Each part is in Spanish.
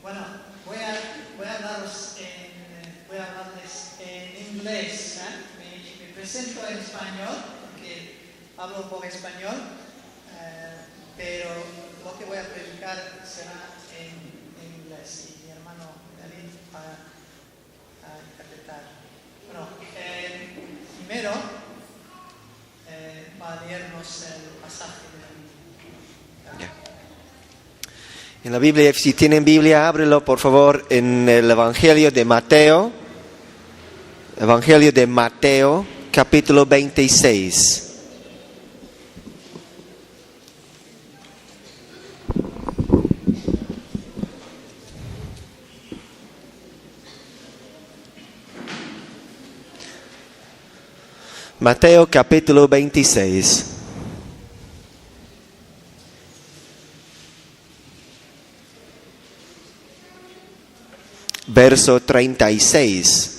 Bueno, voy a hablarles en inglés. Me presento en español, porque hablo un poco español, pero lo que voy a predicar será en inglés. Y mi hermano David va a interpretar. Bueno, primero va a leernos el pasaje de la Biblia. Yeah. En la Biblia, si tienen Biblia, ábrelo por favor en el Evangelio de Mateo. Evangelio de Mateo, capítulo 26. Mateo, capítulo 26. Verso 36.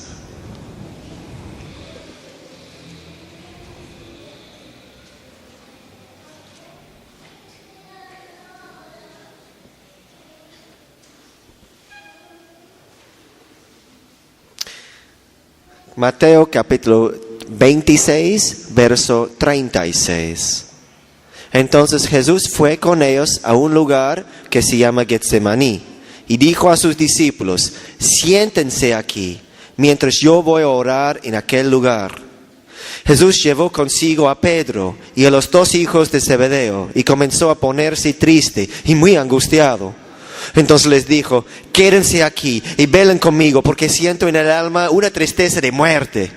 Mateo capítulo 26, verso 36. Entonces Jesús fue con ellos a un lugar que se llama Getsemaní y dijo a sus discípulos: siéntense aquí, mientras yo voy a orar en aquel lugar. Jesús llevó consigo a Pedro y a los dos hijos de Zebedeo y comenzó a ponerse triste y muy angustiado. Entonces les dijo: quédense aquí y velen conmigo, porque siento en el alma una tristeza de muerte.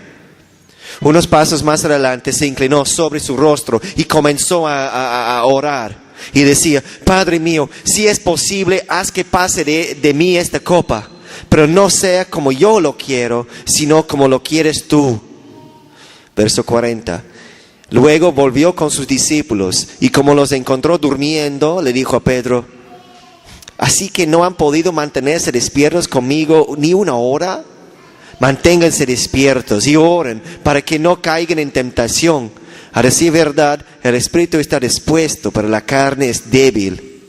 Unos pasos más adelante se inclinó sobre su rostro y comenzó a orar. Y decía: Padre mío, si es posible, haz que pase de mí esta copa, pero no sea como yo lo quiero, sino como lo quieres tú. Verso 40. Luego volvió con sus discípulos y como los encontró durmiendo, le dijo a Pedro: ¿así que no han podido mantenerse despiertos conmigo ni una hora? Manténganse despiertos y oren para que no caigan en tentación. A decir verdad, el espíritu está dispuesto, pero la carne es débil.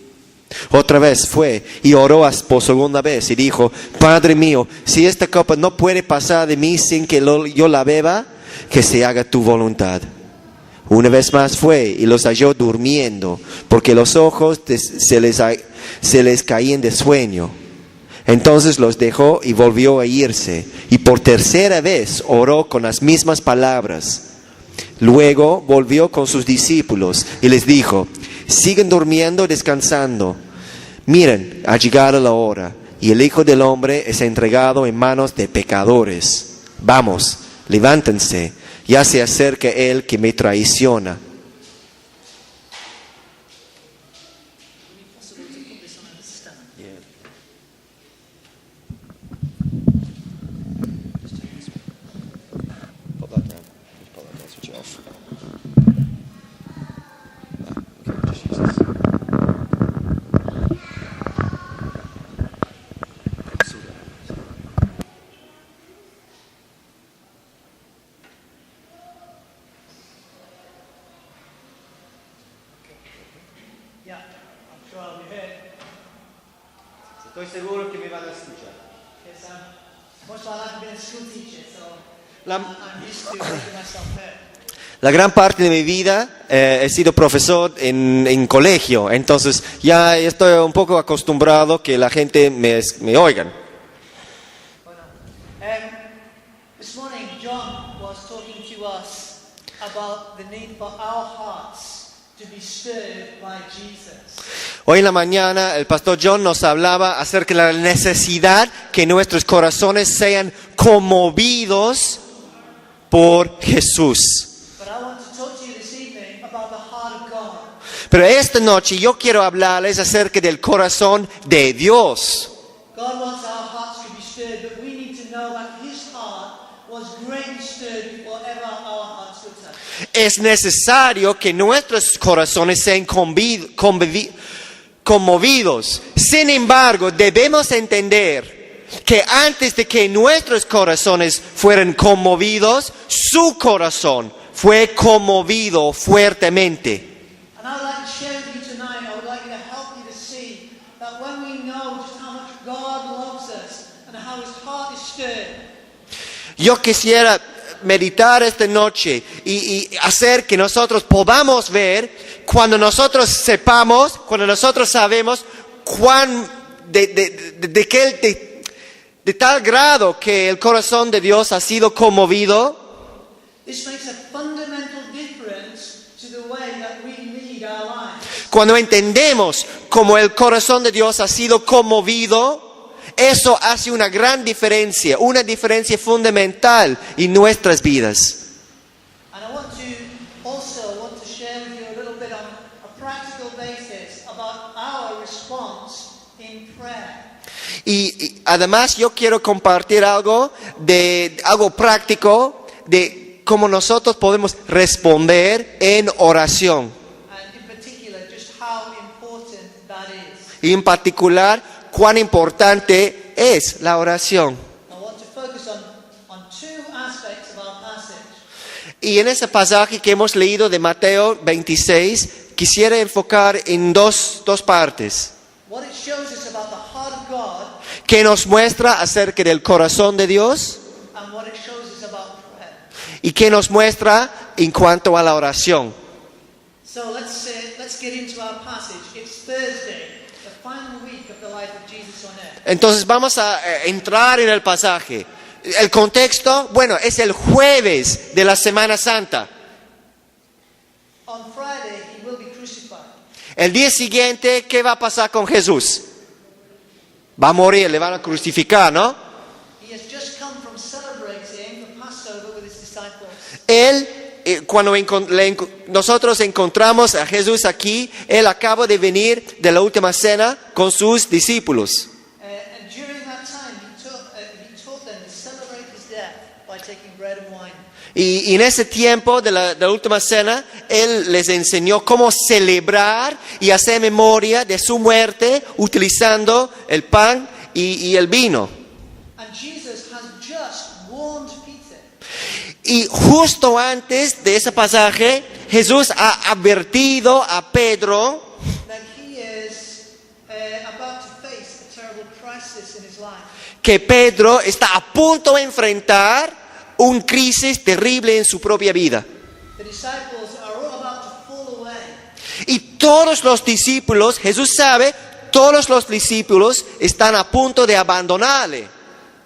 Otra vez fue y oró por segunda vez y dijo: Padre mío, si esta copa no puede pasar de mí sin que yo la beba, que se haga tu voluntad. Una vez más fue y los halló durmiendo, porque los ojos se les caían de sueño. Entonces los dejó y volvió a irse, y por tercera vez oró con las mismas palabras. Luego volvió con sus discípulos y les dijo: siguen durmiendo y descansando. Miren, ha llegado la hora, y el Hijo del Hombre es entregado en manos de pecadores. Vamos, levántense, ya se acerca el que me traiciona. Estoy seguro que me van a escuchar. Yes, most of my life I've been a school teacher, so La- I'm used to making myself heard. La gran parte de mi vida he sido profesor en colegio, entonces ya estoy un poco acostumbrado que la gente me oigan. Bueno, this morning John was talking to us about the need for our hearts to be stirred by Jesus. Hoy en la mañana el pastor John nos hablaba acerca de la necesidad que nuestros corazones sean conmovidos por Jesús. But I want to talk to you this evening about the heart of God. Pero esta noche yo quiero hablarles acerca del corazón de Dios. God wants our hearts to be stirred, but we need to know that His heart was greatly stirred before ever our hearts were touched. Es necesario que nuestros corazones sean conmovidos. Sin embargo, debemos entender que antes de que nuestros corazones fueran conmovidos, su corazón fue conmovido fuertemente. And I would like to share with you tonight, I would like to help you to see that when we know just how much God and how his heart is stirred. Yo quisiera meditar esta noche y hacer que nosotros podamos ver cuando nosotros sepamos, cuando nosotros sabemos cuán de tal grado que el corazón de Dios ha sido conmovido. This makes a fundamental difference to the way that we lead our lives. Cuando entendemos cómo el corazón de Dios ha sido conmovido, eso hace una gran diferencia, una diferencia fundamental en nuestras vidas. And I want to share with you a little bit on a practical basis about our response in prayer. Y además yo quiero compartir algo práctico de cómo nosotros podemos responder en oración. And in particular, just how important that is. Y en particular, cuán importante es la oración. I want to focus on two aspects of our passage. Y en ese pasaje que hemos leído de Mateo 26, quisiera enfocar en dos partes. What it shows us about the heart of God Que nos muestra acerca del corazón de Dios and what it shows us about prayer. y que nos muestra en cuanto a la oración. So let's get into our passage. It's Thursday, the final week of the life of Jesus on earth. Entonces vamos a entrar en el pasaje. El contexto, bueno, es el jueves de la Semana Santa. On Friday, he will be crucified. El día siguiente, ¿qué va a pasar con Jesús? Va a morir, le van a crucificar, ¿no? He has just come from celebrating the Passover with his disciples. Él, cuando nosotros encontramos a Jesús aquí, Él acaba de venir de la última cena con sus discípulos. And during that time, he taught them to celebrate his death by taking bread and wine. Y en ese tiempo de la última cena, Él les enseñó cómo celebrar y hacer memoria de su muerte utilizando el pan y el vino. And Jesus has just warned Peter Y justo antes de ese pasaje, Jesús ha advertido a Pedro that he is about to face a terrible crisis in his life. que Pedro está a punto de enfrentar una crisis terrible en su propia vida. The disciples are all about to fall away. Y todos los discípulos, Jesús sabe, todos los discípulos están a punto de abandonarle.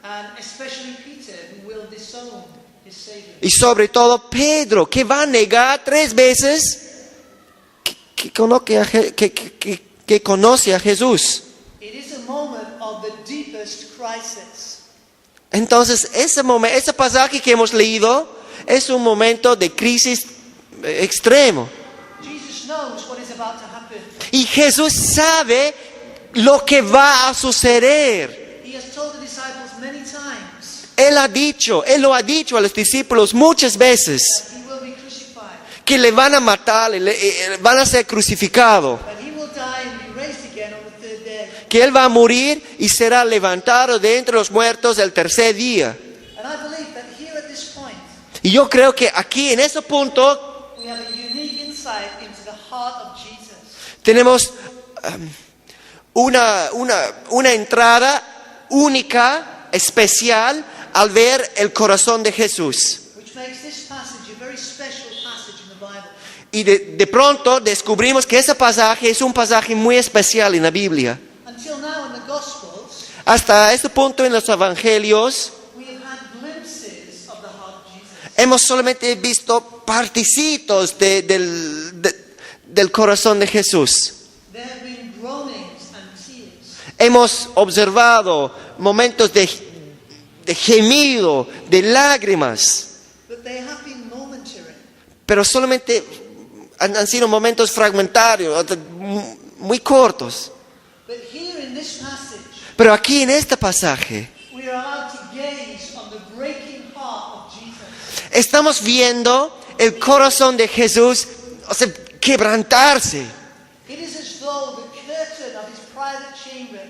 And especially Peter, who will disown his Savior. Y sobre todo Pedro, que va a negar 3 veces que conoce a Jesús. It is a moment of the deepest crisis. Entonces, ese pasaje que hemos leído es un momento de crisis extremo. Jesus knows what is about to happen. Y Jesús sabe lo que va a suceder. He has told the disciples many times Él lo ha dicho a los discípulos muchas veces, that he will be crucified, que le van a matar, van a ser crucificado, that he will die and be raised again on the third day. que Él va a morir y será levantado de entre los muertos el tercer día. And I believe that here at this point, Y yo creo que aquí, en ese punto, we have a unique insight into the heart of Jesus. tenemos una entrada única, especial, al ver el corazón de Jesús. Which makes this passage a very special passage in the Bible. Y de pronto descubrimos que ese pasaje es un pasaje muy especial en la Biblia. Until now in the Gospels, Hasta este punto en los evangelios we have had glimpses of the heart of Jesus. hemos solamente visto partecitos del corazón de Jesús. There have been groanings and tears. Hemos observado momentos de gemido, de lágrimas, But they have been momentary. pero solamente han sido momentos fragmentarios, muy cortos. But here in this passage, Pero aquí en este pasaje we are allowed to gaze on the breaking heart of Jesus. estamos viendo el corazón de Jesús, o sea, quebrantarse. It is as though the curtain of his private chamber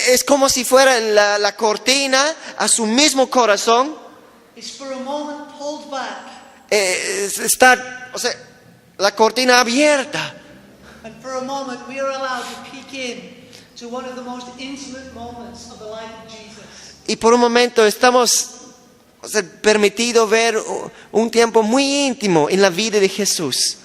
Es como si fuera la cortina a su mismo corazón. is for a moment pulled back, Está, o sea, la cortina abierta. and for a moment we are allowed to peek in to one of the most intimate moments of the life of Jesus. Y por un momento estamos permitido ver un tiempo muy íntimo en la vida de Jesús.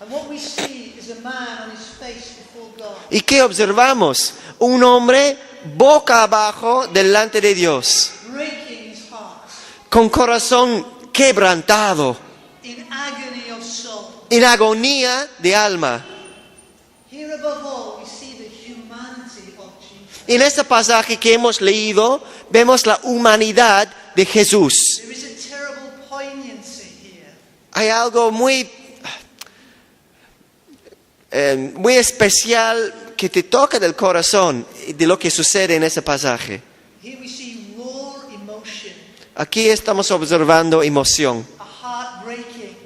And what we see is a man on his face before God, ¿Y qué observamos? Un hombre boca abajo delante de Dios, breaking his heart, con corazón quebrantado, in agony of soul. en agonía de alma. Here above all, we see the humanity of Jesus. En este pasaje que hemos leído, vemos la humanidad de Jesús. There is a terrible poignancy here. Hay algo muy especial que te toca del corazón de lo que sucede en ese pasaje. Here we see raw emotion, Aquí estamos observando emoción, a heart breaking,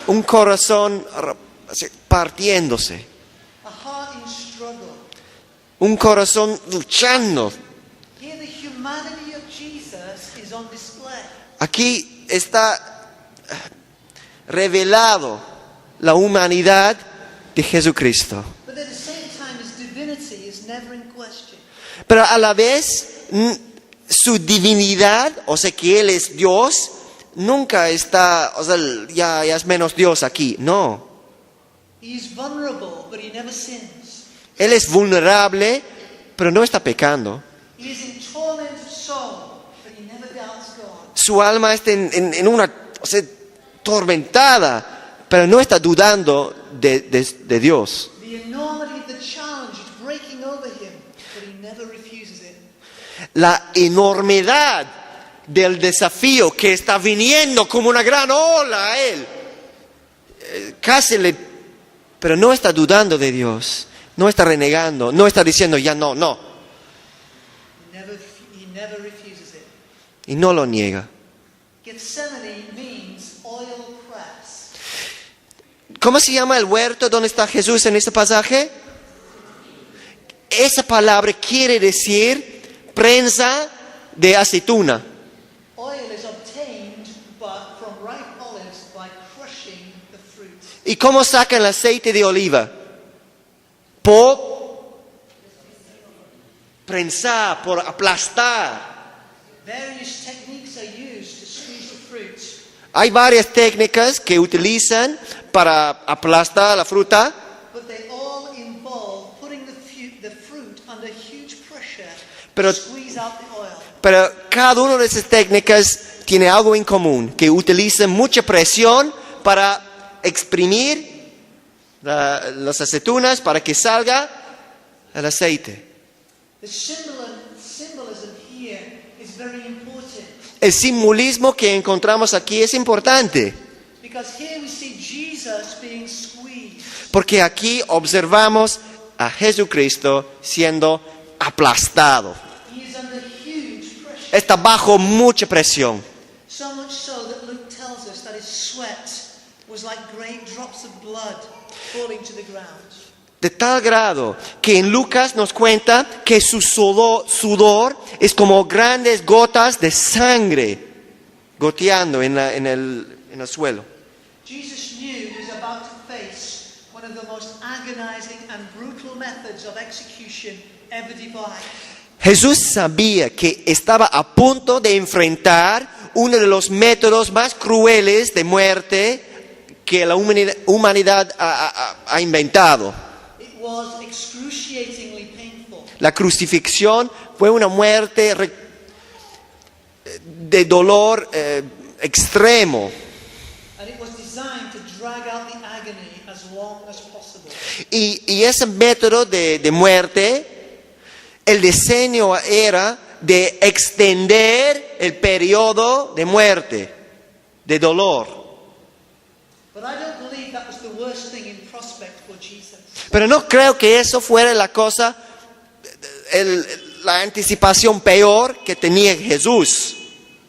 un corazón partiéndose, a heart in struggle. un corazón luchando. Here the humanity of Jesus is on display. Aquí está revelado la humanidad de Jesucristo. But at the same time, his divinity is never in question. Pero a la vez, su divinidad, o sea que Él es Dios, nunca está, o sea, ya es menos Dios aquí. No. He is vulnerable, but he never sins. Él es vulnerable, pero no está pecando. He is in torment of soul, but he never doubts God. Su alma está en una, o sea, tormentada, pero no está dudando de Dios. The enormity of the challenge is breaking over him, but he never refuses it. La enormidad del desafío que está viniendo como una gran ola a Él, pero no está dudando de Dios, no está renegando, no está diciendo ya no. He never refuses it. Y no lo niega. Gethsemane means oil press. ¿Cómo se llama el huerto donde está Jesús en este pasaje? Esa palabra quiere decir prensa de aceituna. Oil is obtained from ripe olives by crushing the fruit. ¿Y cómo sacan el aceite de oliva? Por prensar, por aplastar. Various techniques are used to squeeze the fruit. Hay varias técnicas que utilizan para aplastar la fruta, But they all involve putting the fruit under huge pressure Pero- to squeeze out the oil. pero cada una de esas técnicas tiene algo en común, que utilizan mucha presión para exprimir las aceitunas para que salga el aceite. The symbolism here is very important, El simbolismo que encontramos aquí es importante, because here we see Jesus being squeezed. porque aquí observamos a Jesucristo siendo aplastado. He is under huge pressure. Está bajo mucha presión. So much so that Luke tells us that his sweat was like great drops of blood falling to the ground. De tal grado que en Lucas nos cuenta que su sudor es como grandes gotas de sangre goteando en el suelo. Jesus knew he was about to face one of the most agonizing and brutal methods of execution ever devised. Jesús sabía que estaba a punto de enfrentar uno de los métodos más crueles de muerte que la humanidad ha inventado. It was excruciatingly painful. La crucifixión fue una muerte de dolor extremo. And it was designed to drag out the agony as long as possible. Y ese método de muerte, el diseño era de extender el periodo de muerte, de dolor. But I don't believe that was the worst thing in prospect for Jesus. Pero no creo que eso fuera la cosa, la anticipación peor que tenía Jesús.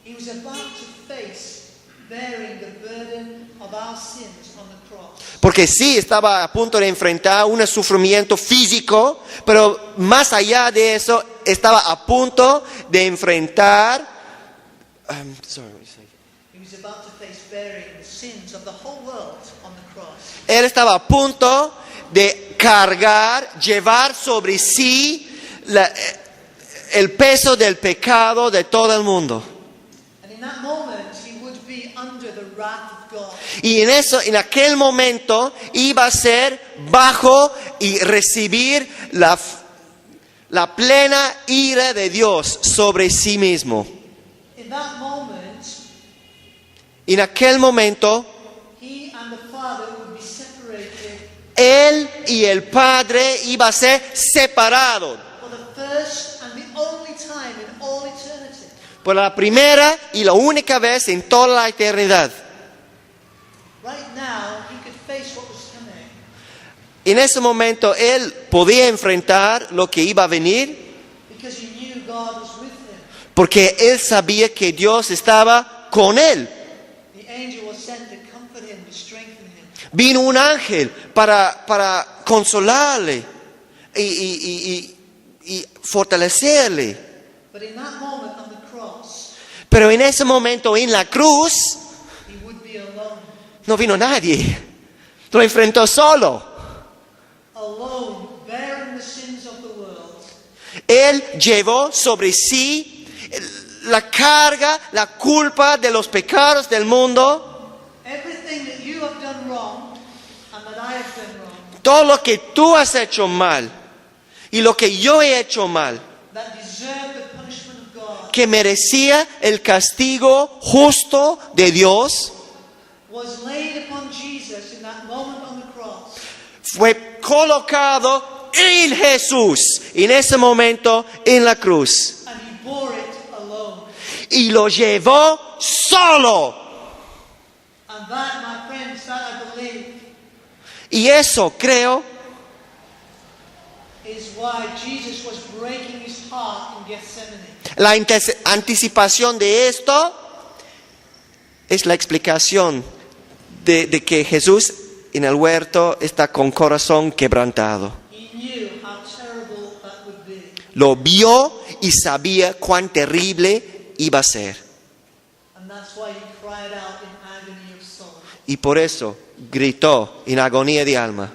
He was about to face bearing the burden of our sins on the cross. Porque sí, estaba a punto de enfrentar un sufrimiento físico, pero más allá de eso, estaba a punto de enfrentar... He was about to face bearing the sins of the whole world on the cross. Él estaba a punto de cargar, llevar sobre sí el peso del pecado de todo el mundo. And in that moment, he would be under the wrath of God. Y en aquel momento iba a ser bajo y recibir la plena ira de Dios sobre sí mismo. In that moment, En aquel momento, he and the Father would be separated Él y el Padre iba a ser separados for the first and the only time in all eternity. por la primera y la única vez en toda la eternidad. Right now, he could face what was coming. En ese momento Él podía enfrentar lo que iba a venir Because he knew God was with him. porque Él sabía que Dios estaba con Él. The angel was sent to comfort him, to strengthen him. Vino un ángel para consolarle y fortalecerle. But in that moment on the cross, Pero en ese momento en la cruz he would be alone. no vino nadie. Lo enfrentó solo. Alone, bearing the sins of the world. Él llevó sobre sí la carga, la culpa de los pecados del mundo. Everything that you have done wrong and that I have done wrong, Todo lo que tú has hecho mal y lo que yo he hecho mal, that deserved the punishment of God, que merecía el castigo justo de Dios, was laid upon Jesus in that moment on the cross. fue colocado en Jesús en ese momento en la cruz And he bore it alone. y lo llevó solo. And that, my friends, that I believe, Y eso creo is why Jesus was breaking his heart in Gethsemane. la anticipación de esto es la explicación de que Jesús en el huerto está con corazón quebrantado. He knew how terrible that would be. Lo vio y sabía cuán terrible iba a ser. And that's why he cried out in agony of soul. Y por eso gritó en agonía de alma.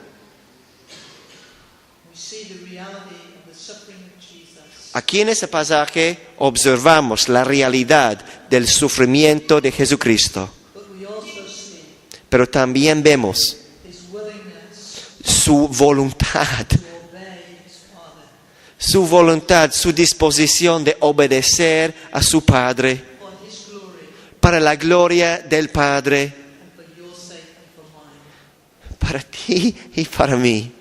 We see the reality of the suffering of Jesus. Aquí en ese pasaje observamos la realidad del sufrimiento de Jesucristo, But we also see pero también vemos his willingness su voluntad, to obey his Father su voluntad, su disposición de obedecer a su Padre for his glory para la gloria del Padre, and for your sake and for mine. para ti y para mí.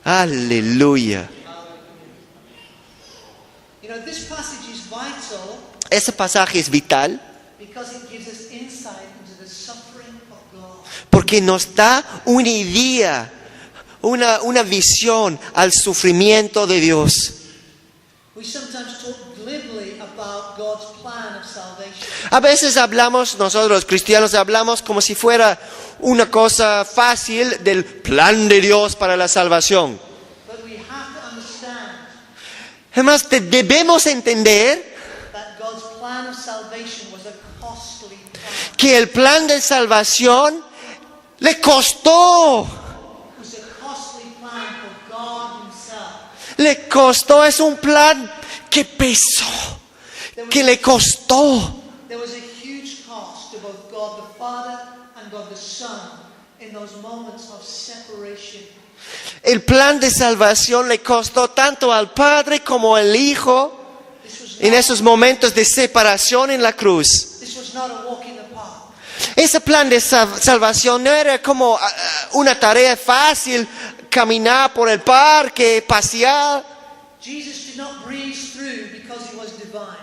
Hallelujah. Aleluya. You know, this passage is vital Ese pasaje es vital because it gives us insight into the suffering of God. porque nos da una idea, una visión al sufrimiento de Dios. We sometimes talk glibly about God's plan of salvation. A veces hablamos, nosotros cristianos hablamos como si fuera una cosa fácil del plan de Dios para la salvación. But we have to understand Además, debemos entender that God's plan of salvation was a costly plan. que el plan de salvación le costó. It was a costly plan for God himself. Le costó, es un plan que pesó, que le costó. There was a huge cost to both God the Father and God the Son in those moments of separation. El plan de salvación le costó tanto al Padre como al Hijo This was en not, esos momentos de separación en la cruz. this was not a walk in the park. Ese plan de salvación no era como una tarea fácil, caminar por el parque, pasear. Jesus did not breeze through because he was divine.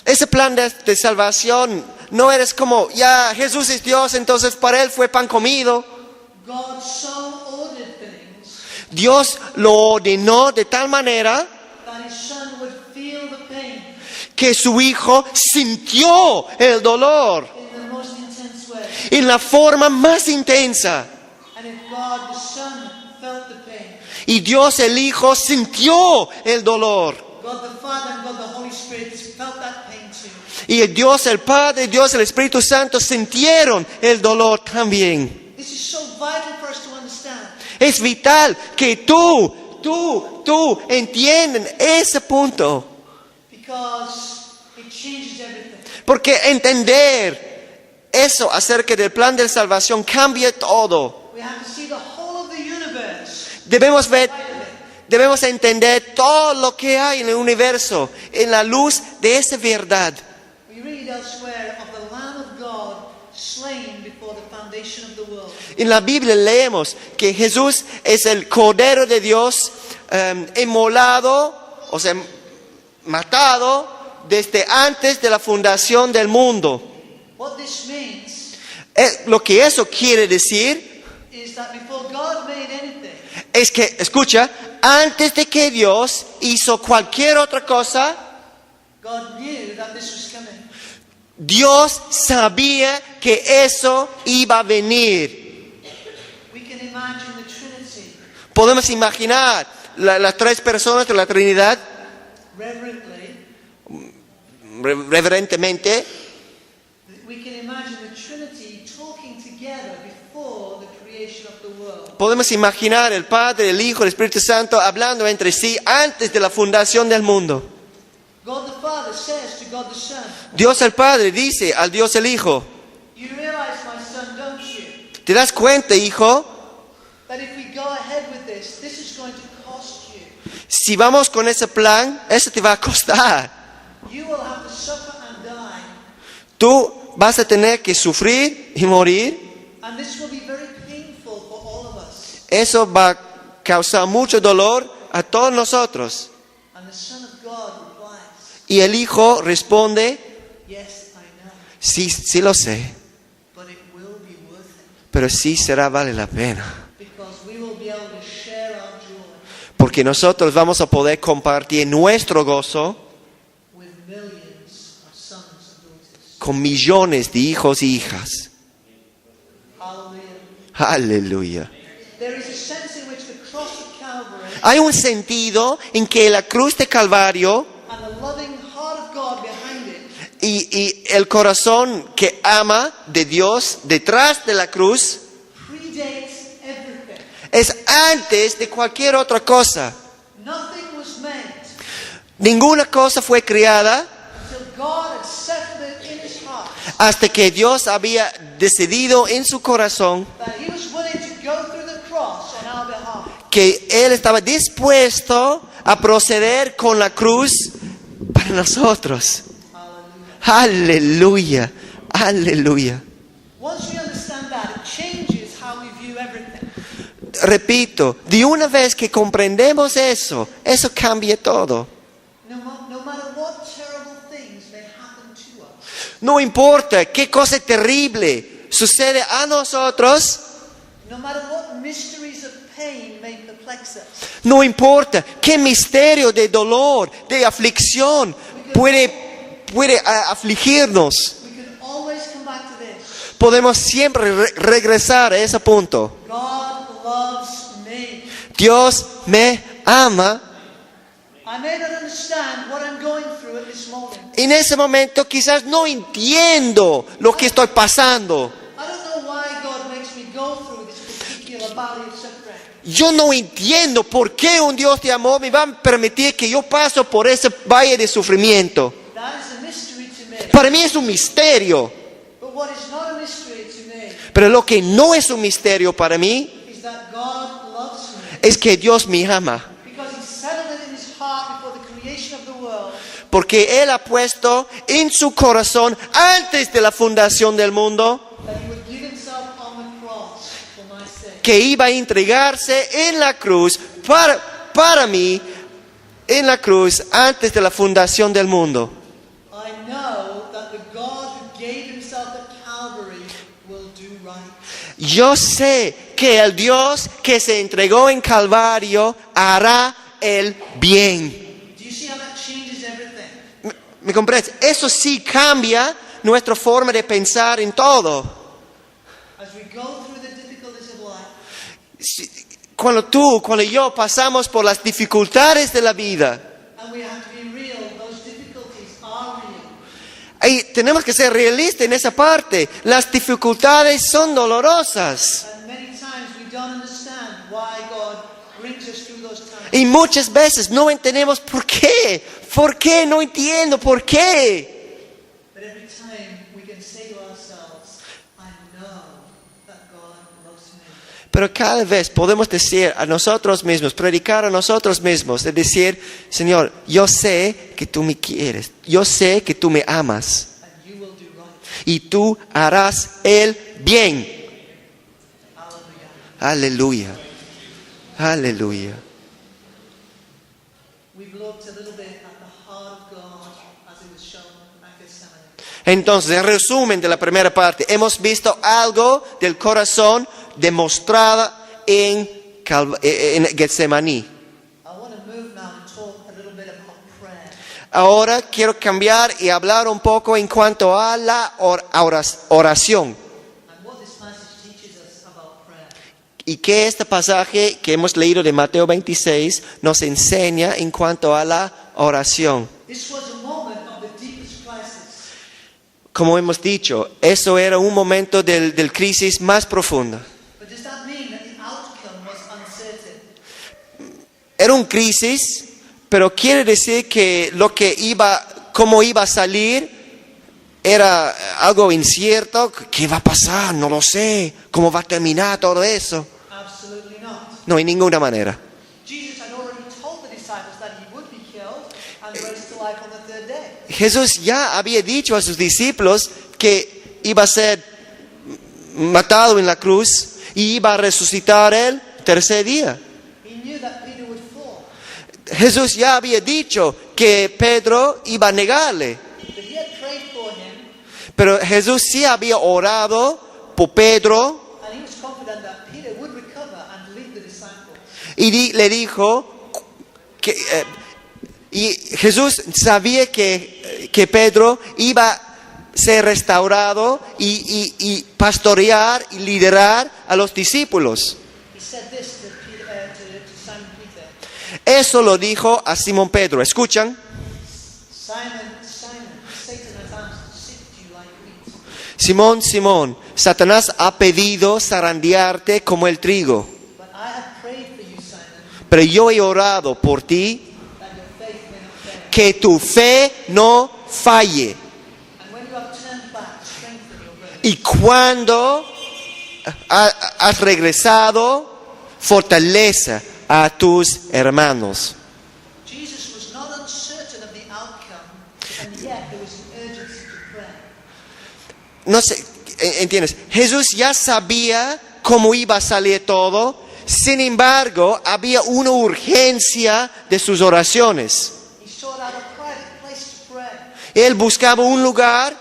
Ese plan de salvación no eres como, ya Jesús es Dios, entonces para Él fue pan comido. God so ordered things Dios lo ordenó de tal manera that his Son would feel the pain que su Hijo sintió el dolor in the most intense way. en la forma más intensa. And if God the Son felt the pain, Y Dios el Hijo sintió el dolor. God the Father and God the Holy Spirit felt that pain too. Y Dios el Padre, Dios el Espíritu Santo sintieron el dolor también. This is so vital for us to understand. Es vital que tú tú entienden ese punto. Because it changes everything. Porque entender eso acerca del plan de salvación cambia todo. We have to see the whole of the universe. Debemos entender todo lo que hay en el universo en la luz de esa verdad. We read elsewhere of the Lamb of God slain before the foundation of the world. En la Biblia leemos que Jesús es el Cordero de Dios inmolado, o sea, matado desde antes de la fundación del mundo. What this means Lo que eso quiere decir is that before God made anything, es que, escucha, antes de que Dios hizo cualquier otra cosa, God knew that this was coming. Dios sabía que eso iba a venir. We can imagine the Trinity Podemos imaginar las tres personas de la Trinidad reverentemente. We can imagine the Trinity talking together before the creation of the world. Podemos imaginar el Padre, el Hijo, el Espíritu Santo hablando entre sí antes de la fundación del mundo. God the Father says to God the Son, Dios el Padre dice al Dios el Hijo, you realize, my son, don't you, ¿te das cuenta, hijo? that if we go ahead with this is going to cost you. Si vamos con ese plan, eso te va a costar. You will have to suffer and die, Tú vas a tener que sufrir y morir. and this will be very painful for all of us. Eso va a causar mucho dolor a todos nosotros. And the Son of God replies, Y el Hijo responde, yes, I know, sí lo sé, but it will be worth it, pero sí vale la pena. because we will be able to share our joy Porque nosotros vamos a poder compartir nuestro gozo with millions of sons and daughters. con millones de hijos y hijas. Hallelujah. Aleluya. There is a sense in which the cross of Calvary Hay un sentido en que la cruz de Calvario and the loving heart of God behind it y el corazón que ama de Dios detrás de la cruz predates everything. es antes de cualquier otra cosa. Nothing was made Ninguna cosa fue creada until God had settled it in his heart hasta que Dios había decidido en su corazón that he was willing to go through the cross on our behalf. que Él estaba dispuesto a proceder con la cruz para nosotros. Hallelujah. Aleluya, aleluya. Once we understand that, it changes how we view everything. Repito, de una vez que comprendemos eso cambia todo. No matter what terrible things may happen to us, No importa qué cosa terrible sucede a nosotros, no matter what mysteries of pain may perplex us, no importa qué misterio de dolor, de aflicción puede afligirnos. we can always come back to this. Podemos siempre regresar a ese punto. God loves me. Dios me ama. I may not understand what I'm going through at this moment. En ese momento quizás no entiendo lo que estoy pasando. I don't know why God makes me go through this particular valley of suffering. Yo no entiendo por qué un Dios de amor me va a permitir que yo paso por ese valle de sufrimiento. That is a mystery to me. Para mí es un misterio. But what is not a mystery to me Pero lo que no es un misterio para mí is that God loves me. es que Dios me ama. Because he settled it in his heart before the creation of the world. Porque Él ha puesto en su corazón antes de la fundación del mundo That he would give himself on the cross for my sake. que iba a entregarse en la cruz para mí, en la cruz antes de la fundación del mundo. I know that the God who gave himself at Calvary will do right. Yo sé que el Dios que se entregó en Calvario hará el bien. Do you see how that changes everything? ¿Me comprendes? Eso sí cambia nuestra forma de pensar en todo. As we go through the difficulties of life, Cuando yo pasamos por las dificultades de la vida, and we have to be real, those difficulties are real. y tenemos que ser realistas en esa parte. Las dificultades son dolorosas. And many times we don't understand why God brings us through those times. Y muchas veces no entendemos por qué. ¿Por qué? No entiendo por qué. But every time we can say to ourselves, I know that God loves me. Pero cada vez podemos decir a nosotros mismos, predicar a nosotros mismos, de decir, Señor, yo sé que tú me quieres, yo sé que tú me amas And you will do right. y tú harás el bien. Hallelujah. Aleluya, aleluya. We've looked a little bit at the heart of God as it was shown at Gethsemane. Entonces, en resumen de la primera parte, hemos visto algo del corazón demostrado en Getsemaní. I want to move now and talk a little bit about prayer. Ahora quiero cambiar y hablar un poco en cuanto a la oración. And what this passage teaches us about prayer. Y que este pasaje que hemos leído de Mateo 26 nos enseña en cuanto a la oración. This was a moment of the deepest crisis. Como hemos dicho, eso era un momento del crisis más profunda. But does that mean that the outcome was uncertain? Era un crisis, pero quiere decir que cómo iba a salir, era algo incierto. ¿Qué va a pasar? No lo sé. ¿Cómo va a terminar todo eso? Absolutely not. No, en ninguna manera. Jesus had already told the disciples that he would be killed and raised to life on the third day. Jesús ya había dicho a sus discípulos que iba a ser matado en la cruz y iba a resucitar el tercer día. He knew that Peter would fall. Jesús ya había dicho que Pedro iba a negarle, But he had prayed for him, pero Jesús sí había orado por Pedro and he was confident that Peter would recover and lead the disciples. y le dijo que y Jesús sabía que Pedro iba a ser restaurado y pastorear y liderar a los discípulos. He said this to Simon Peter. Eso lo dijo a Simón Pedro. ¿Escuchan? Simon, Simon, Satan has asked to sift you like wheat. Simón, Simón, Satanás ha pedido zarandearte como el trigo, But I have prayed for you, Simon, pero yo he orado por ti that your faith may not fail. que tu fe no falle. And when you have turned back, strengthen your brothers. Y cuando has regresado, fortaleza a tus hermanos. Jesus was not uncertain of the outcome, and yet there was an urgency to pray. No sé, ¿entiendes? Jesús ya sabía cómo iba a salir todo, sin embargo, había una urgencia de sus oraciones. He sought out a private place to pray, Él buscaba un lugar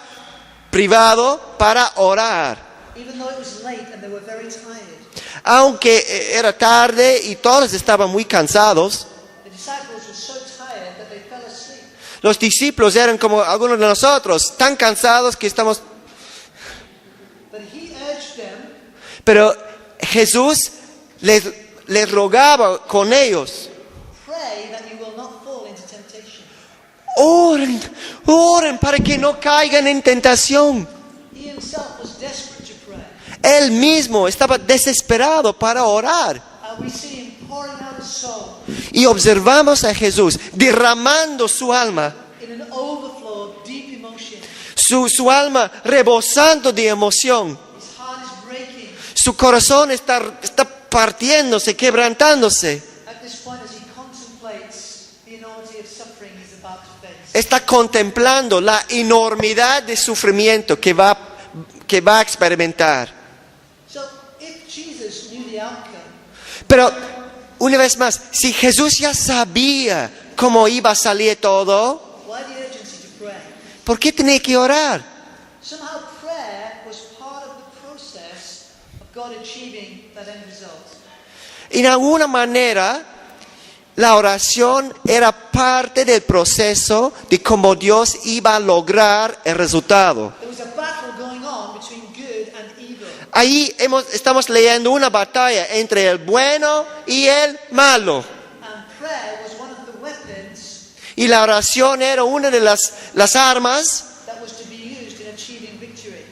privado para orar. even though it was late and they were very tired. Aunque era tarde y todos estaban muy cansados, The disciples were so tired that they fell asleep. los discípulos eran como algunos de nosotros, tan cansados que estamos... But he urged them, Pero Jesús les rogaba con ellos, pray that you will not fall into temptation. oren, oren para que no caigan en tentación. He himself was desperate to pray. Él mismo estaba desesperado para orar. And we see him pouring out his soul Y observamos a Jesús derramando su alma, in an overflow of deep emotion. su alma rebosando de emoción. His heart is breaking. Su corazón está partiéndose, quebrantándose. At this point, as he contemplates the enormity of suffering he's about to face. Está contemplando la enormidad de sufrimiento que va a experimentar. So, if Jesus knew the outcome, Pero, una vez más, si Jesús ya sabía cómo iba a salir todo, why the urgency to pray? ¿por qué tenía que orar? Somehow, prayer was part of the process of God achieving that end result. En alguna manera, la oración era parte del proceso de cómo Dios iba a lograr el resultado. There was a battle going on between good and evil. Ahí estamos leyendo una batalla entre el bueno y el malo. And prayer was one of the weapons Y la oración era una de las armas that was to be used in achieving victory.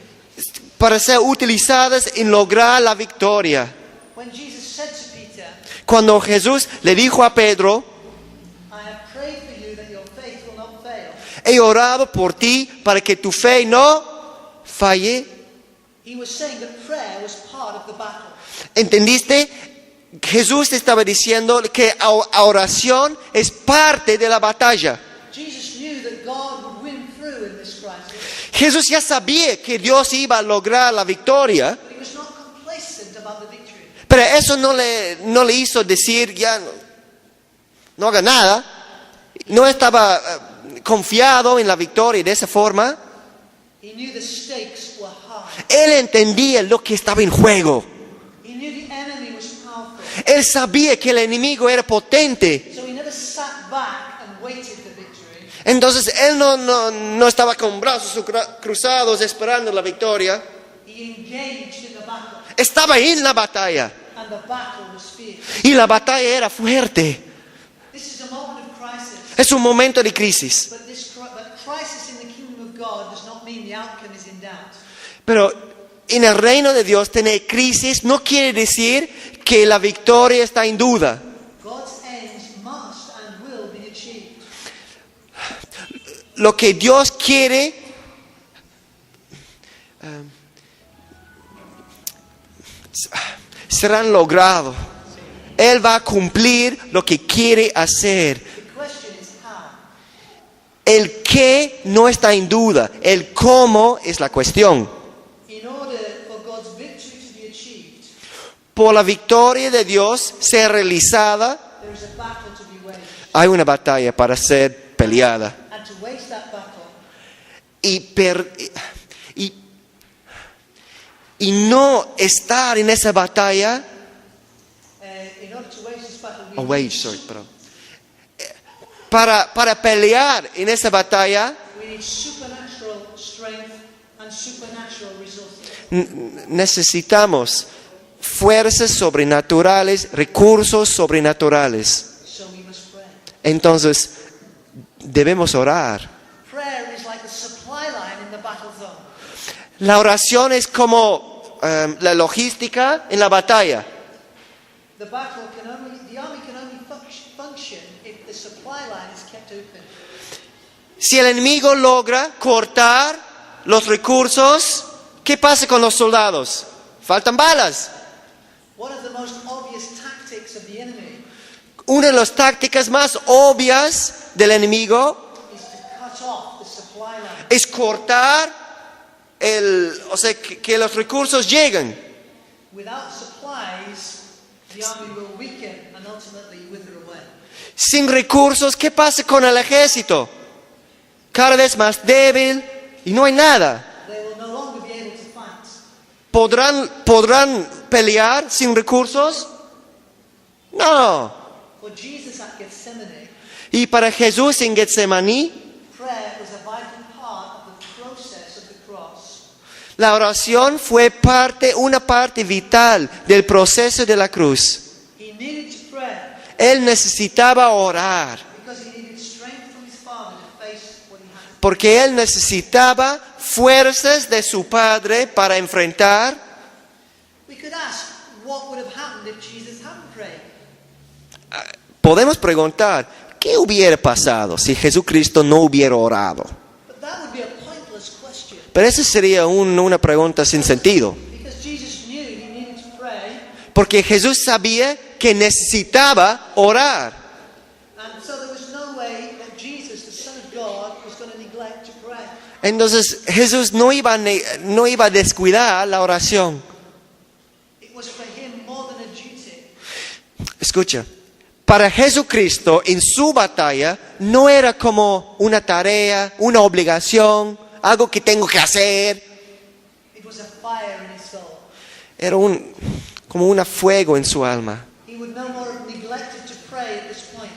para ser utilizadas en lograr la victoria. When Jesus said to Peter, Cuando Jesús le dijo a Pedro, I have prayed for you that your faith will not fail. he orado por ti para que tu fe no falle. He was saying that prayer was part of the battle. ¿Entendiste? Jesús te estaba diciendo que la oración es parte de la batalla. Jesus knew that God would win through in this crisis, Jesús ya sabía que Dios iba a lograr la victoria, but he was not complacent about the victory. pero eso no le hizo decir ya no haga nada. No estaba confiado en la victoria de esa forma. He knew the stakes were high. Él entendía lo que estaba en juego. He knew the enemy was powerful. Él sabía que el enemigo era potente. So he never sat back and waited for victory. Entonces él no estaba con brazos cruzados esperando la victoria. He engaged in the battle, Estaba en la batalla. and the battle was fierce. Y la batalla era fuerte. This is a moment of crisis, Es un momento de crisis. but crisis in the kingdom of God does not mean the outcome is in doubt. Pero en el reino de Dios tener crisis no quiere decir que la victoria está en duda. God's ends must and will be achieved. Lo que Dios quiere serán logrados. Él va a cumplir lo que quiere hacer. The question is how. El qué no está en duda, el cómo es la cuestión. In order for God's victory to be achieved, Por la victoria de Dios ser realizada, there is a battle to be waged. hay una batalla para ser peleada. And to wage that battle, Y no estar en esa batalla, in order to wage this battle, para pelear en esa batalla, we need supernatural strength and supernatural resources. necesitamos fuerzas sobrenaturales, recursos sobrenaturales. So we must pray. Entonces, debemos orar. Prayer is like the supply line in the battle zone. La oración es como la logística en la batalla. The army can only function if the supply line is kept open. Si el enemigo logra cortar los recursos, ¿qué pasa con los soldados? Faltan balas. One of the most obvious tactics of the enemy Una de las tácticas más obvias del enemigo is to cut off the supply line. es cortar que los recursos lleguen. Without supplies, the army will weaken and ultimately wither away. Sin recursos, ¿qué pasa con el ejército? Cada vez más débil y no hay nada. They will no longer be able to fight. ¿Podrán pelear sin recursos? No. For Jesus at Gethsemane, Y para Jesús en Getsemaní, prayer was a vital part of the process of the cross. la oración fue una parte vital del proceso de la cruz. He needed to pray Él necesitaba orar because he needed strength from his Father to face what he had. porque él necesitaba fuerzas de su Padre para enfrentar. We could ask what would have happened if Jesus hadn't prayed. Podemos preguntar, ¿qué hubiera pasado si Jesucristo no hubiera orado? But that would be a pointless question Pero esa sería una pregunta sin sentido. because Jesus knew he needed to pray, Porque Jesús sabía que necesitaba orar. and so there was no way that Jesus, the Son of God, was going to neglect to pray. Entonces Jesús no iba a descuidar la oración. It was for him more than a duty. Escucha, para Jesucristo en su batalla no era como una tarea, una obligación, algo que tengo que hacer. It was a fire in his soul. Era como un fuego en su alma. He would no more have neglected to pray at this point.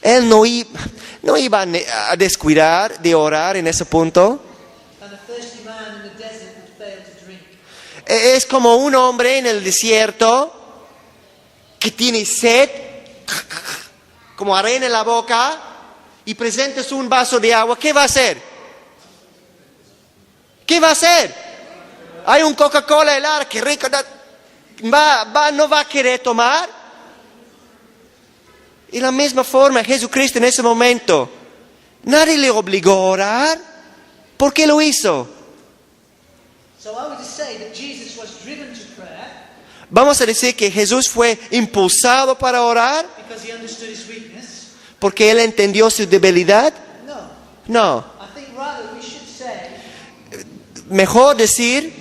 Él no iba a descuidar de orar en ese punto. And a thirsty man in the desert would fail to drink. Es como un hombre en el desierto que tiene sed, como arena en la boca, y presentas un vaso de agua. ¿Qué va a hacer? ¿Qué va a hacer? Hay un Coca-Cola helada, qué rico. No va a querer tomar. Y la misma forma, Jesucristo en ese momento, nadie le obligó a orar. ¿Por qué lo hizo? So I would say that Jesus was driven to prayer Vamos a decir que Jesús fue impulsado para orar because he understood his weakness. porque Él entendió su debilidad. No. No, I think rather we should say mejor decir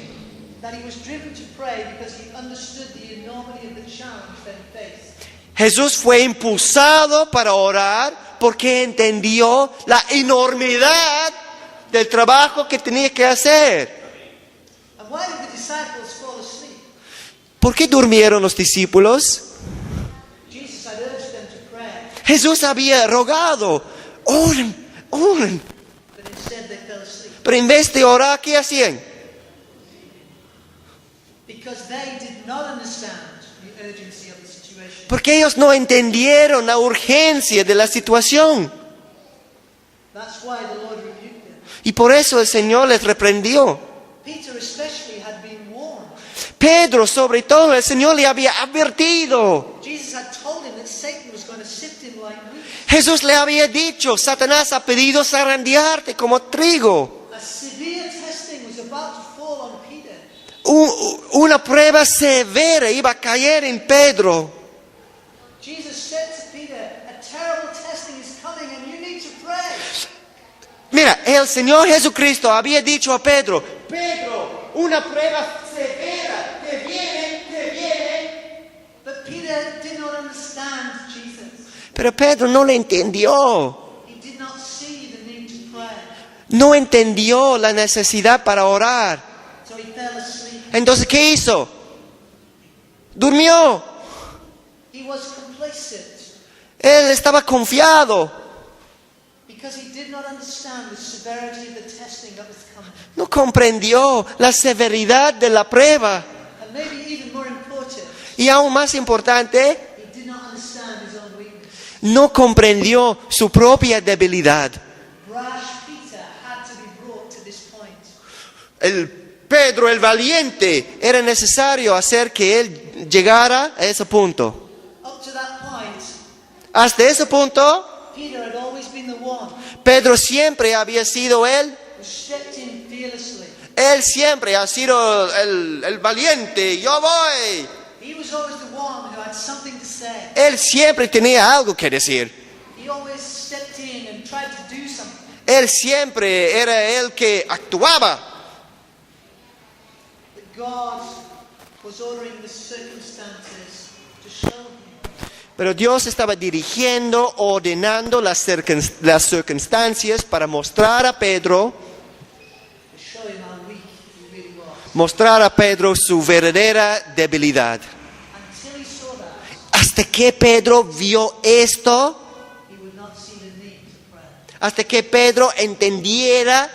that he was driven to pray because he understood the enormity of the challenge that he faced. Jesús fue impulsado para orar porque entendió la enormidad del trabajo que tenía que hacer. And why did the disciples fall asleep? ¿Por qué durmieron los discípulos? Jesus had urged them to pray, Jesús había rogado, oren, oren. but instead they fell asleep Pero en vez de orar, ¿qué hacían? because they did not understand the urgency of the situation. Porque ellos no entendieron la urgencia de la situación. That's why the Lord rebuked them. Y por eso el Señor les reprendió. Peter especially had been warned. Pedro, sobre todo, el Señor le había advertido. Jesus had told him that Satan was going to sift him like wheat. Jesús le había dicho, Satanás ha pedido zarandearte como trigo. A severe testing was about to fall on Peter. Una prueba severa iba a caer en Pedro. Jesus said to Peter, a terrible testing is coming and you need to pray. Mira, el Señor Jesucristo había dicho a Pedro, Pedro, una prueba severa te viene. But Peter did not understand Jesus. Pero Pedro no le entendió. He did not see the need to pray. No entendió la necesidad para orar. So he fell asleep. Entonces, ¿qué hizo? Durmió. He was complacent Él estaba confiado. because he did not understand the severity of the testing that was coming. No comprendió la severidad de la prueba. And maybe even more important, Y aún más importante, he did not understand his own weakness. no comprendió su propia debilidad. Brash Peter had to be brought to this point. El Pedro, el valiente, era necesario hacer que él llegara a ese punto. Up to that point, Hasta ese punto, Peter had always been the one Pedro siempre había sido él. who stepped in fearlessly. Él siempre ha sido el valiente. Yo voy. He was always the one who had something to say. Él siempre tenía algo que decir. He always stepped in and tried to do something. Él siempre era el que actuaba. But God was ordering the circumstances to show him Pero Dios estaba dirigiendo, ordenando las circunstancias para mostrar a Pedro, to show him how weak he really was. mostrar a Pedro su verdadera debilidad. Until he saw that, Hasta que Pedro vio esto, he would not see the need to pray. hasta que Pedro entendiera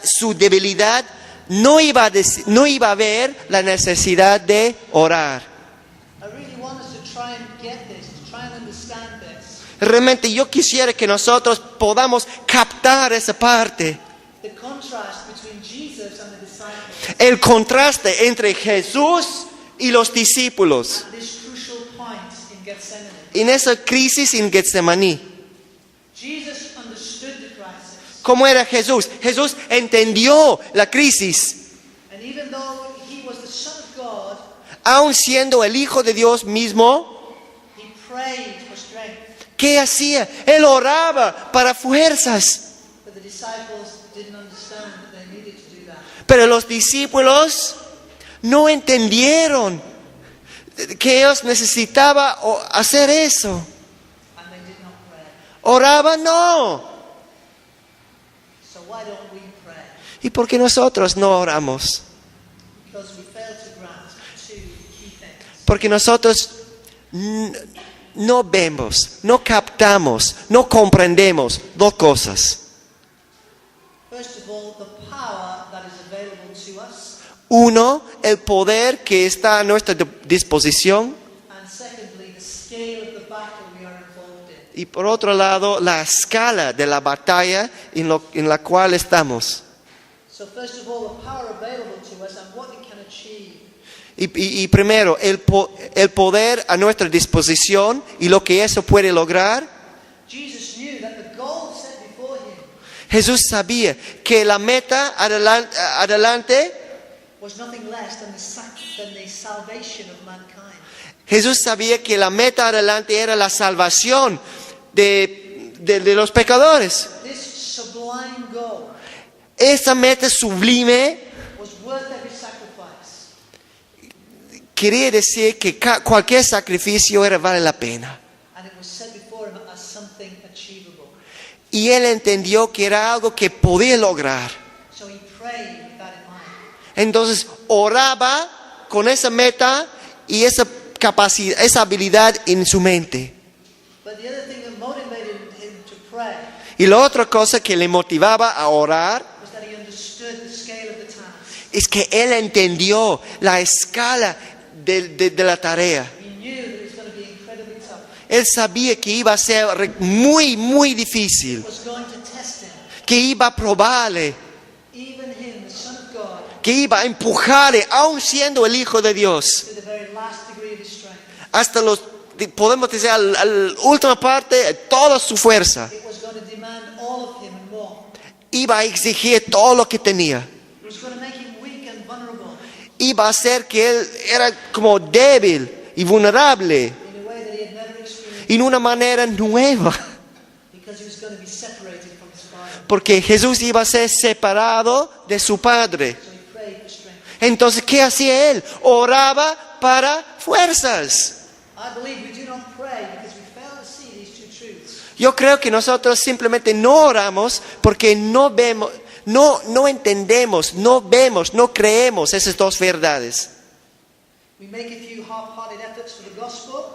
su debilidad, no iba a ver la necesidad de orar. I really want us to try and get this, to try and understand this. Realmente yo quisiera que nosotros podamos captar esa parte. The contrast between Jesus and the disciples El contraste entre Jesús y los discípulos at this crucial point in Gethsemane. en esa crisis en Getsemaní. Jesus understood the crisis. ¿Cómo era Jesús? Jesús entendió la crisis. And even though he was the Son of God, Aun siendo el Hijo de Dios mismo, he prayed for strength. ¿qué hacía? Él oraba para fuerzas. But the disciples didn't understand that they needed to do that. Pero los discípulos no entendieron que ellos necesitaban hacer eso. And they did not pray. Oraban, no. So why don't we pray? ¿Y por qué nosotros no oramos? Because we fail to grasp two key things. Porque nosotros no vemos, no captamos, no comprendemos dos cosas. First of all, the power that is available to us. Uno, el poder que está a nuestra disposición. And secondly, the scale of the battle we are involved in. Y por otro lado, la escala de la batalla en la cual estamos. So first of all, the power available to us and what it can achieve. Y primero, el poder a nuestra disposición y lo que eso puede lograr. Jesus knew that the goal set before him Jesús sabía que la meta adelante, was nothing less than the salvation of mankind. Jesús sabía que la meta adelante era la salvación de los pecadores. This sublime goal Esa meta sublime was worth every sacrifice. quería decir que cualquier sacrificio vale la pena. And it was set before him as something achievable. Y él entendió que era algo que podía lograr. So he prayed with that in mind. Entonces oraba con esa meta y esa capacidad, esa habilidad en su mente. But the other thing that motivated him to pray Y la otra cosa que le motivaba a orar was that he understood the scale of the task. es que él entendió la escala de la tarea. He knew that it was going to be incredibly tough. Él sabía que iba a ser muy difícil, It was going to test him. que iba a probarle, Even him, the Son of God, que iba a empujarle, aun siendo el Hijo de Dios, to the very last degree of his strength. hasta podemos decir, a la última parte, toda su fuerza. It was going to demand all of him and more. Iba a exigir todo lo que tenía. It was going to make him weak and vulnerable Iba a hacer que él era como débil y vulnerable in a way that he had never experienced en una manera nueva. because he was going to be separated from his Father. Porque Jesús iba a ser separado de su Padre. So he prayed for strength. Entonces, ¿qué hacía él? Oraba para fuerzas. I believe we do not pray because we fail to see these two truths. Yo creo que nosotros simplemente no oramos porque no vemos, no entendemos, no vemos, no creemos esas dos verdades. We make a few half-hearted efforts for the gospel.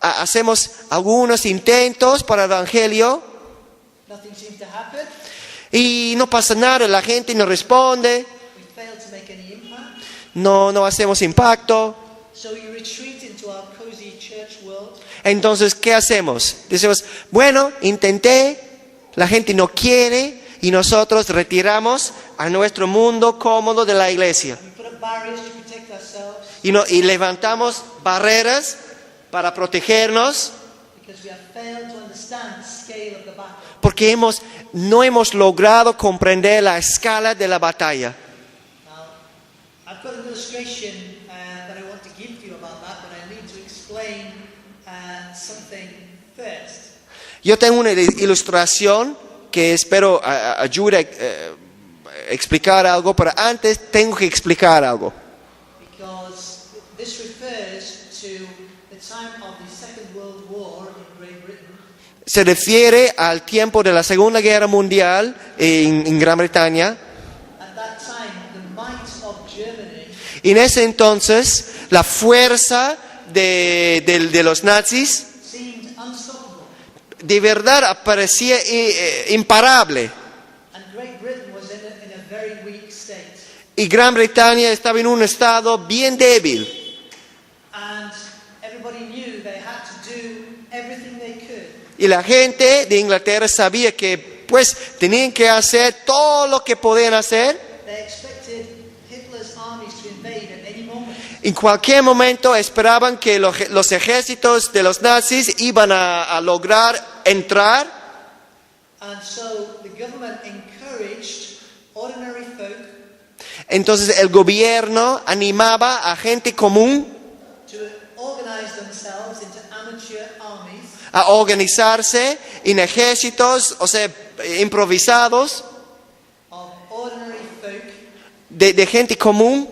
Hacemos algunos intentos para el Evangelio Nothing seems to happen. y no pasa nada, la gente no responde, We fail to make any impact. no hacemos impacto. So we retreat into our cozy church world. Entonces, ¿qué hacemos? Decimos, bueno, intenté, la gente no quiere y nosotros retiramos a nuestro mundo cómodo de la iglesia. We put up barriers to protect ourselves Y levantamos barreras para protegernos because we have failed to understand the scale of the battle. porque no hemos logrado comprender la escala de la batalla. Now, I've got an illustration that I want to give to you about that, but I need to explain something first. Yo tengo una ilustración que espero ayude a explicar algo, pero antes tengo que explicar algo. Because this refers to the time of the Second World War in Great Britain. Se refiere al tiempo de la Segunda Guerra Mundial en Gran Bretaña. At that time, the might of Germany Y en ese entonces, la fuerza de los nazis seemed unstoppable. de verdad parecía imparable. And Great Britain was in a very weak state. Y Gran Bretaña estaba en un estado bien débil. And everybody knew they had to do everything they could Y la gente de Inglaterra sabía que pues tenían que hacer todo lo que podían hacer. They expected Hitler's armies to invade at any moment. En cualquier momento esperaban que los ejércitos de los nazis iban a lograr entrar. And so the government encouraged ordinary folk Entonces el gobierno animaba a gente común to organize themselves into amateur armies a organizarse en ejércitos, o sea, improvisados, of ordinary folk de gente común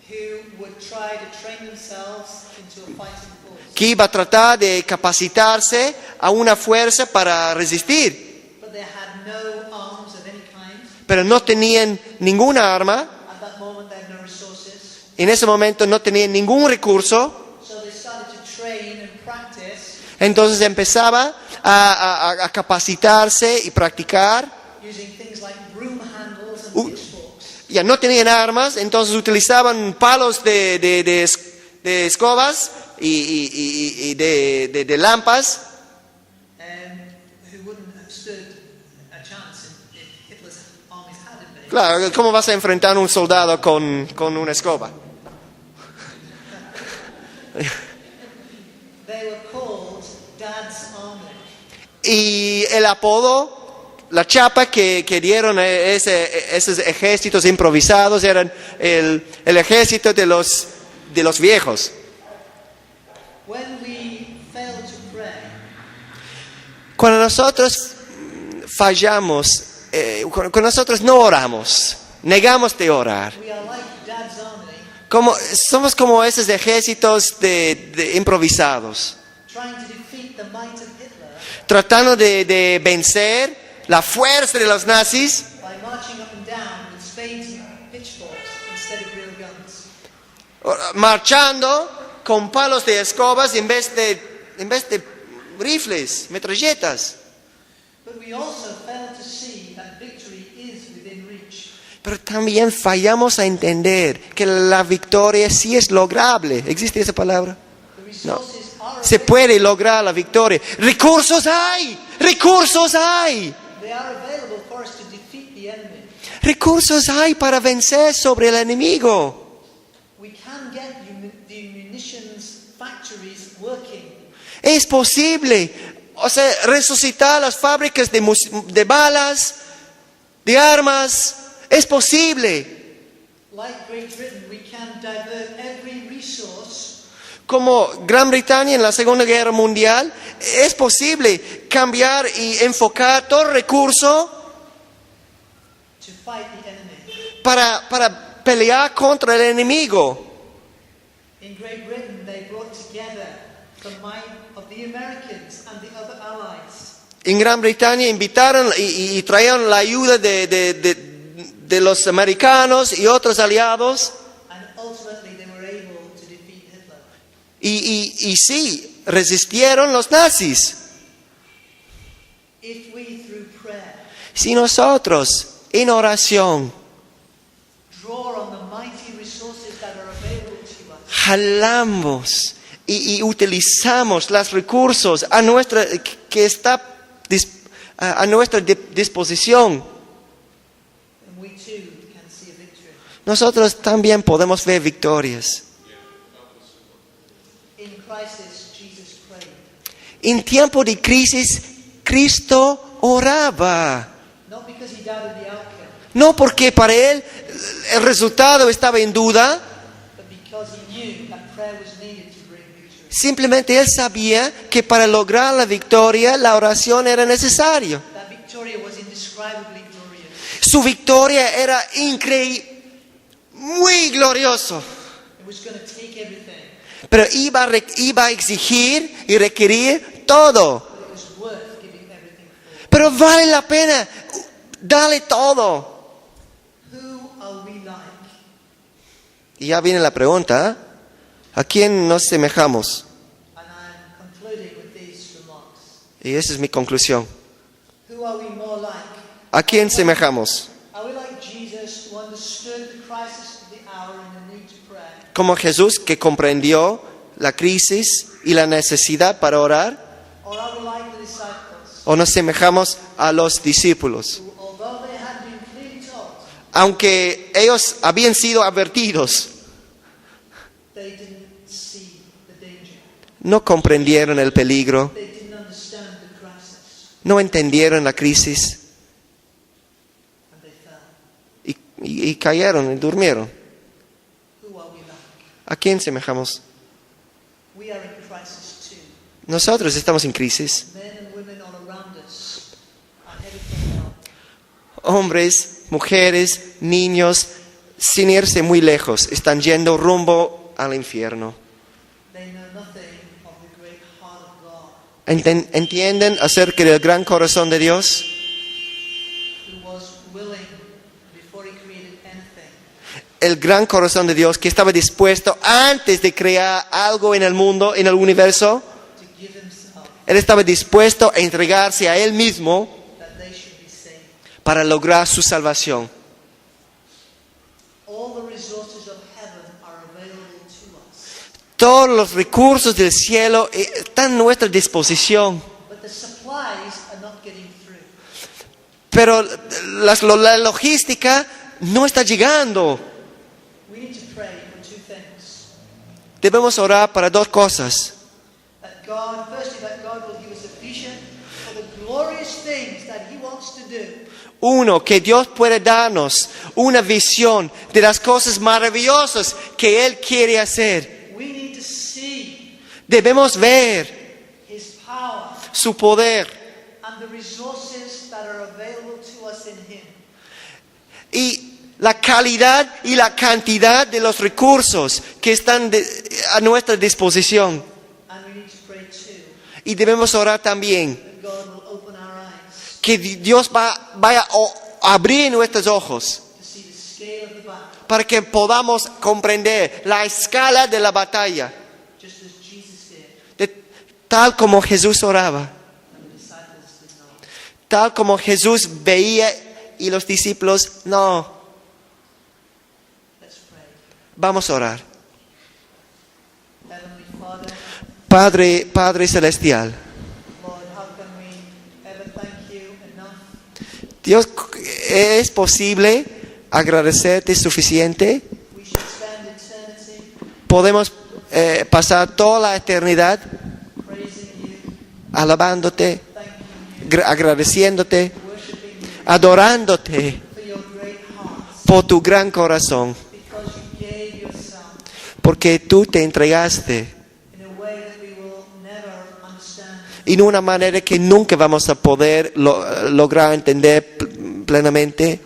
who would try to train themselves into a fighting force. que iba a tratar de capacitarse a una fuerza para resistir, But they had no arms of any kind. pero no tenían ninguna arma, At that moment, they had no resources. en ese momento no tenían ningún recurso, So they started to train and practice entonces empezaba a capacitarse y practicar. using things like broom handles and Uh. pitchforks. Ya no tenían armas, entonces utilizaban palos de escobas y de lámparas. Who wouldn't have stood a chance if Hitler's armies had invaded. Claro, ¿cómo vas a enfrentar a un soldado con una escoba? They were called Dad's Army. Y el apodo, la chapa que dieron a esos ejércitos improvisados eran el ejército de los viejos. When we fail to pray, Cuando nosotros fallamos, cuando nosotros no oramos, negamos de orar, we are like Dad's Army, somos como esos ejércitos de improvisados, trying to defeat the might of Hitler tratando de vencer la fuerza de los nazis, by marching up and down with spades and pitchforks instead of real guns. marchando con palos de escobas en vez de rifles, metralletas. But we also fail to see that victory is within reach. Pero también fallamos a entender que la victoria sí es lograble. ¿Existe esa palabra? The resources are Se puede lograr la victoria. ¡Recursos hay! ¡Recursos hay! they are available for us to defeat the enemy. ¡Recursos hay para vencer sobre el enemigo! We can get the munitions factories working. Es posible. O sea, resucitar las fábricas de balas, de armas. Es posible. Like Great Britain, we can divert every resource Como Gran Bretaña en la Segunda Guerra Mundial, es posible cambiar y enfocar todo recurso to fight the enemy. para pelear contra el enemigo. In Great Britain, they brought together the might of the Americans and the other allies. En Gran Bretaña invitaron y trajeron la ayuda de los americanos y otros aliados. And ultimately, they were able to defeat Hitler. Y sí, resistieron los nazis. If we, through prayer, Si nosotros, en oración, draw on the mighty resources that are available to us, jalamos y utilizamos los recursos que está a nuestra disposición, then we too can see a victory. nosotros también podemos ver victorias. In crisis, Jesus prayed. En tiempo de crisis, Cristo oraba. Not because he doubted the outcome, No porque para él el resultado estaba en duda, but because he knew that prayer was needed to bring victory. simplemente él sabía que para lograr la victoria, la oración era necesaria. That victory was indescribably glorious. Su victoria era increíble, muy glorioso. It was going to take everything, Pero iba a exigir y requerir todo. but it was worth giving everything for. Pero vale la pena, dale todo. Who are we like? Y ya viene la pregunta, ¿eh? ¿A quién nos semejamos? And I'm concluding with these remarks. Y esa es mi conclusión. Who are we more like? ¿A quién semejamos? Are we like Jesus who understood the crisis of the hour and the need to pray? Como Jesús que comprendió la crisis y la necesidad para orar. Or are we like the disciples ¿O nos semejamos a los discípulos? who, although they had been clearly told, Aunque ellos habían sido advertidos, they didn't see the danger. no comprendieron el peligro, They didn't understand the crisis, no entendieron la crisis and they fell. y cayeron y durmieron. Who are we like? ¿A quién semejamos? We are in crisis too. Nosotros estamos en crisis. Men and women all around us are headed for hell. Hombres, mujeres, niños, sin irse muy lejos, están yendo rumbo al infierno. They know nothing of the great heart of God, ¿Entienden acerca del gran corazón de Dios? who was willing before he created anything El gran corazón de Dios que estaba dispuesto antes de crear algo en el mundo, en el universo. to give himself Él estaba dispuesto a entregarse a Él mismo that they should be saved. para lograr su salvación. All the resources of heaven are available to us, Todos los recursos del cielo están a nuestra disposición. but the supplies are not getting through. Pero la logística no está llegando. We need to pray for two things. debemos orar para dos cosas. Firstly, that God will give us a vision for the glorious things that He wants to do. Uno, que Dios puede darnos una visión de las cosas maravillosas que Él quiere hacer. We need to see Debemos ver His power su poder and the resources that are available to us in Him. y la calidad y la cantidad de los recursos que están a nuestra disposición. And we need to pray too Y debemos orar también that God will open our eyes que Dios vaya a abrir nuestros ojos to see the scale of the battle, para que podamos comprender la escala de la batalla, just as Jesus did tal como Jesús oraba, and the disciples did not. tal como Jesús veía y los discípulos no. Let's pray. Vamos a orar. Heavenly Father, Padre Celestial, Lord, how can we ever thank You enough? Dios, ¿es posible agradecerte suficiente? We should spend eternity Podemos pasar toda la eternidad praising You, alabándote, thanking You, agradeciéndote, worshiping You adorándote for Your great heart, por tu gran corazón, because You gave Your Son porque tú te entregaste in a way that we will never understand, en una manera que nunca vamos a poder lograr entender plenamente.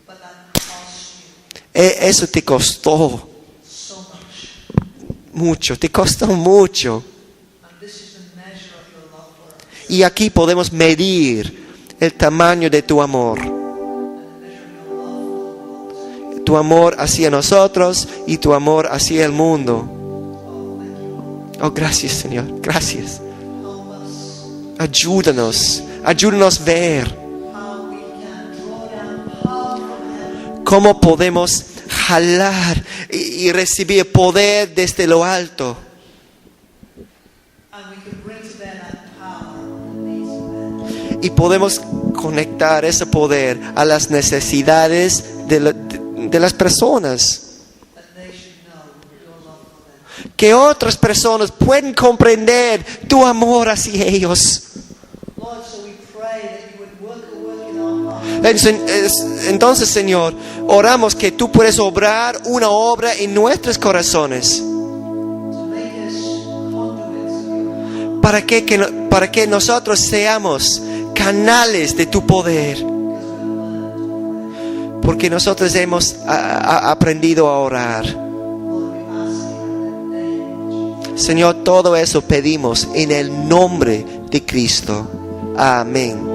but that cost You Eso te costó so much. mucho, te costó mucho. And this is the measure of Your love for us, Y aquí podemos medir el tamaño de tu amor. and the measure of Your love for the world. Tu amor hacia nosotros y tu amor hacia el mundo. Oh, thank You. Oh, gracias, Señor. Gracias. Help us Ayúdanos a ver how we can draw down power from heaven cómo podemos jalar y recibir poder desde lo alto. and we can bring to bear that power on these men. Y podemos conectar ese poder a las necesidades de las personas. That they should know Your love for them. Que otras personas puedan comprender tu amor hacia ellos. Lord, so we pray that You would work a work in our hearts. Entonces, Señor, oramos que tú puedes obrar una obra en nuestros corazones. To make us conduits of Your love. Para que nosotros seamos canales de tu poder. Porque nosotros hemos aprendido a orar. Lord, we ask You in the name of Jesus. Señor, todo eso pedimos en el nombre de Cristo. Amén.